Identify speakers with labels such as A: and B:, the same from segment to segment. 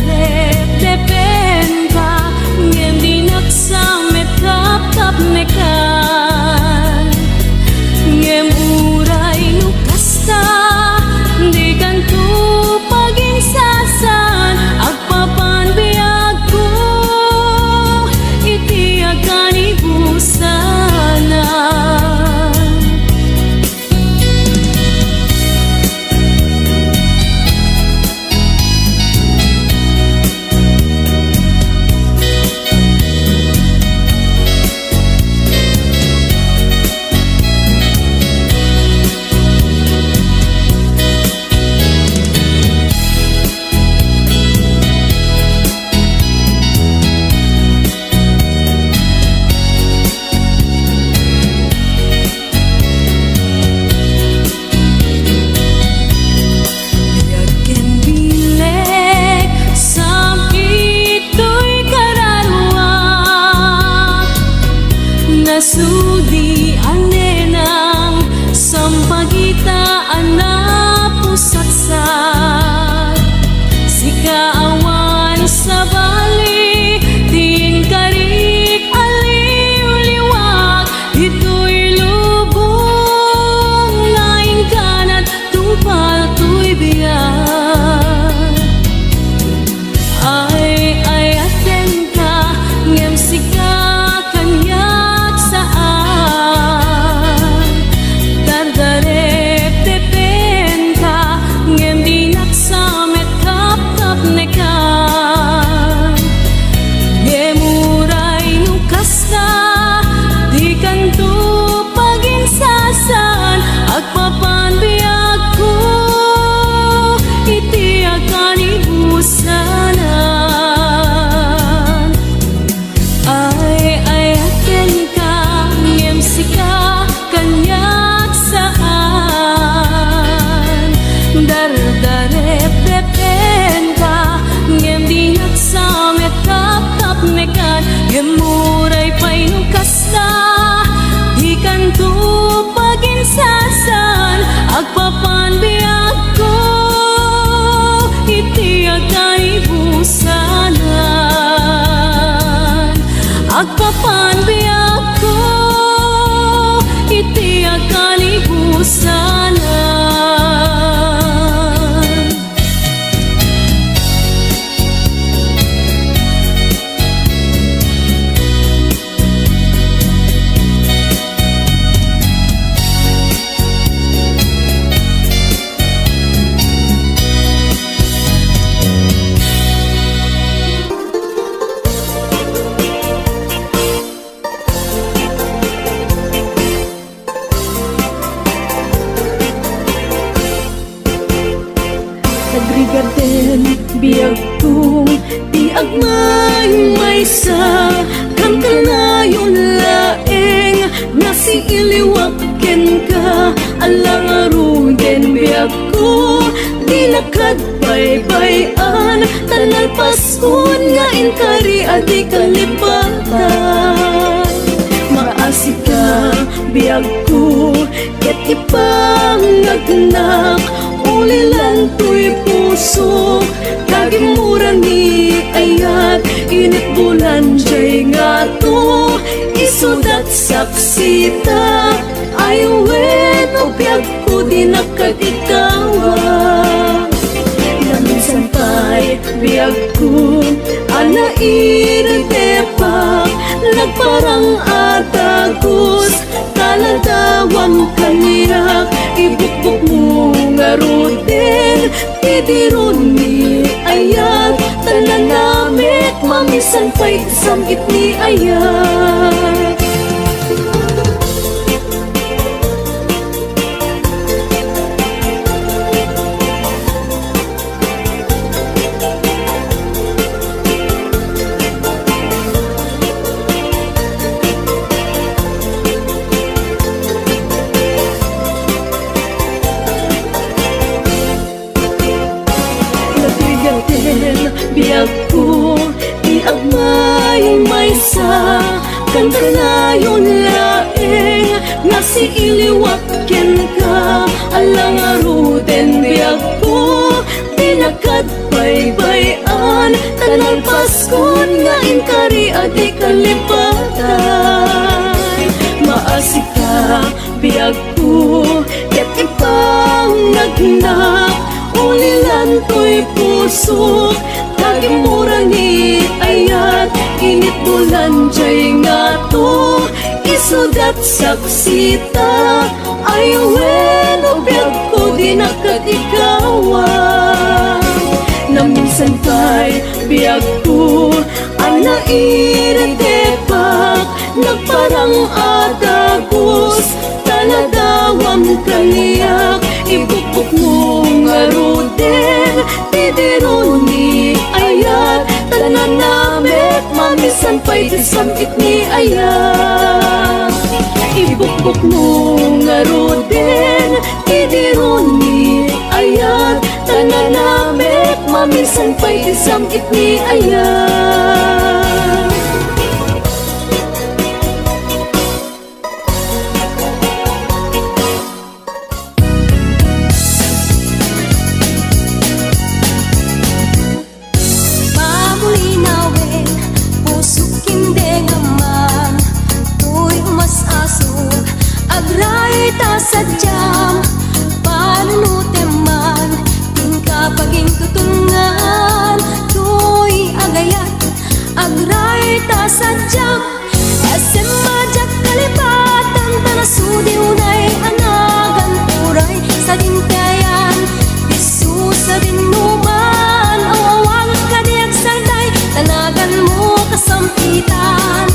A: dardarep depen ka ngem di naksamet kap mekan ngem uray no kasta di kanto paginsasan agpapan biag ko iti akan ibusana. Sudi anenang sampagitaan na pusatsat sikaawan sa bali tin karik aliw-liwag ito'y lubong laing kanat tungpal to'y biyag ay aten ka ngem sika kanya dardarep depen ka ngem di naksamet kap nekan ngem uray no kasta di kanto paginsasan agpapan biag ko iti akan ibusanan ay aten ka ngem sika kanya dardarep depen ka ngem di naksamet kap mekan ngem uray pay no kasta di kanto paginsasan agpapan biag ko iti akan ibusanan agpapan biag ko iti akan ibusanan.
B: Nagrigaden biyag kong di agmayong maysa kan kanayon laeng nasi iliwaken ka alang aruden biyag ko di nakadbaybayan tanal paskon nga inkari adi kalipatan maasik ka biyag ko ket ipangagnak ulilan to'y puso kagimuran ni ayat init bulan jay nga to isudat saksita ayuwen o biyag ko di nakadikawa naminsan pa'y biyag ko anairitepak nagparang atagos taladawang kaniyak ibukbuk mo nga ruten tidiron ni ayat tanan namit mamisan pa'y samgit ni ayat. Biyag ko di agmayong maysa kan kanayon laeng nga si iliwaken ka alang aruden biyag ko di nakadbaybayan Tanalpaskon nga inkari adi kalipatay. Maasika biyag ko ket ipang nagnak, ulilan to'y puso tagimura ni ayat. Init bulan jay nga to isudat saksita, ayawen o biyag ko di nakatikawan. Na minsan kay biyag ko ana iritepak, nagparang adagos taladawam kaliyak. Ibukbuk mo nga ruden tidiro ni ayat, tanan namet mamisan pa'y tisamit ni ayat. Ibukbuk mo nga ruden tidiro ni ayat, tanan namet mamisan pa'y tisamit ni ayat.
C: Sadyang panunuteman, tingka paging tutungan, tuy agayat, agray ta sadyang SM majak kalipatan, tanasudi unay anagan uray sa dintayan, bisu sa dinuman, awawang kadiyak sarday, tanagan mo kasampitan,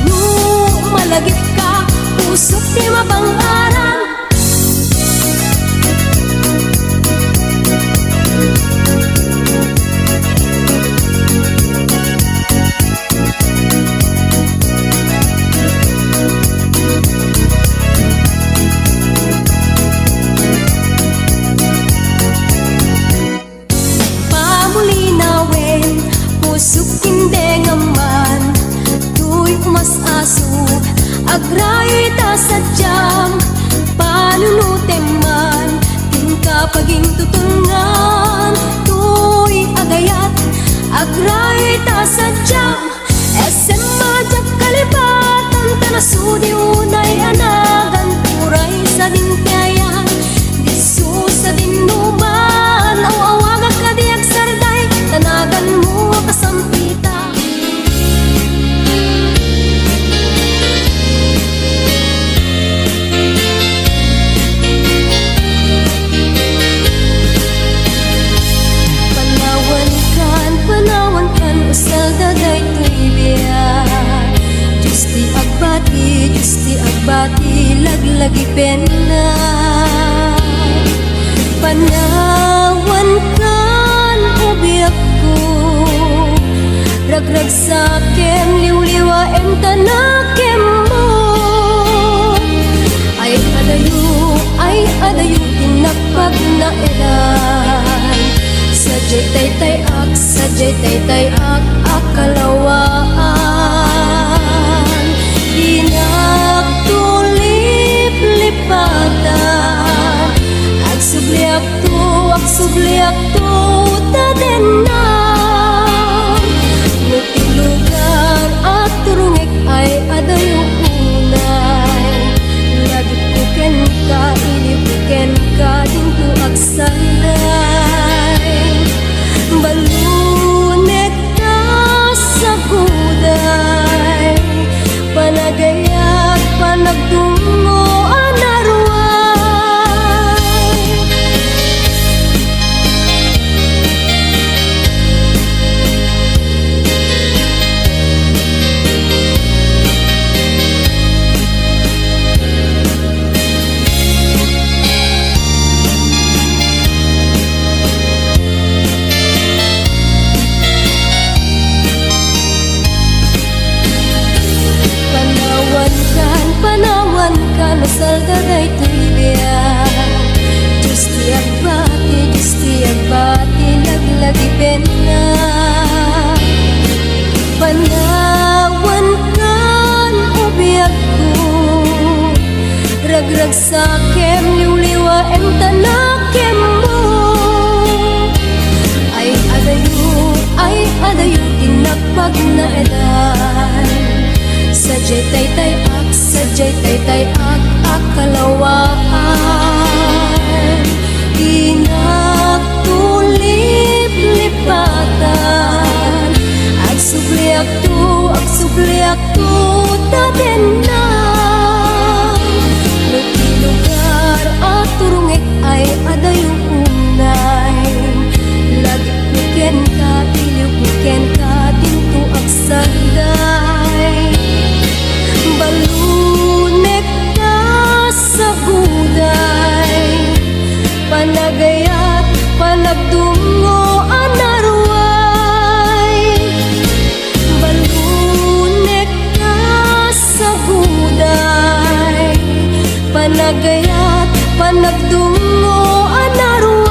C: no malagip ka, pusok di mabanggaran. Agray ta sadyang panunuteman, tingka paging tutungan, tuy agayat, agray ta sadyang SM majak kalipatan, tanasudi unay anagan turay sa dintayan, disu sa dinuman, awawagag kadiyak sarday, tanagan mo kasampitan. Usal dagay to'y biyak, Diyos di agbati, laglagi pena. Panawan kan ubiyak ko, ragrag sakem, liwliwaem tanakem mo. Ay adayo, tinapag na eran. Sadyay taytay ak, akalawaan. Dinak tulip lipatan, agsubliak to tadenan. Nutilugan at turungek ay adayo unay, lagit kuken ka, inipuken ka, dinto agsanday. Balunet ka sa kuday, panagayat, panagtungo, anaruay. Panawan ka, masal dagay to'y biyak, Diyos di agbati, laglagi pena. Panawan kan ubiyak ko, ragrag sakem, liwliwaem tanakem mo. Ay adayo Sadya'y taytay-ak, sadya'y taytay-ak, akalawaan. Inaktulip-lipatan, agsubli-aktu, taden na. Lugar at turungit ay adayong unay. Lagi puken ka, iliw puken ka, tinto agsanday. Balunek ka sa buday, panagayat, panagdungo, anarway. Balunek ka sa buday, panagayat, panagdungo, anarway.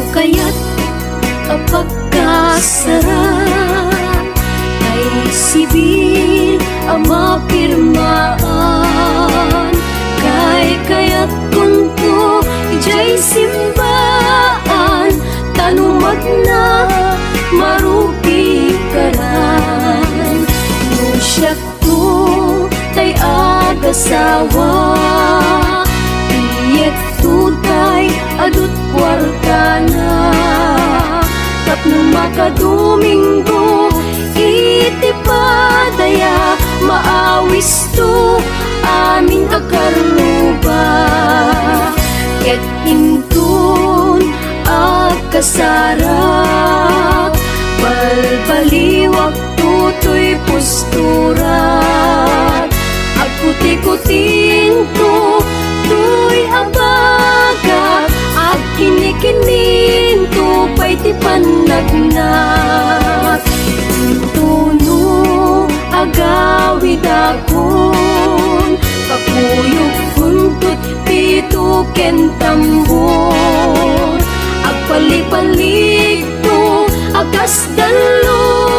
B: kaya't kapagkasarap ay sibil ang mapirmaan. Kaya't kunto ijay simbaan, tanumat na marupi karan. Nung siya to
C: asawa. Iyet tutay adut kwartana, tapno makadomingo iti padaya, maawis to amin akaruba. Ket intun agkasarak, balbaliwag tutoy posturat. Agkuti-kutin to tuy abagat, ag kinikinin to pa'y ti panagnat. Tuno agawid akon, kakuyog kuntut pito ken tambor. Agpalipalig to agas dalon,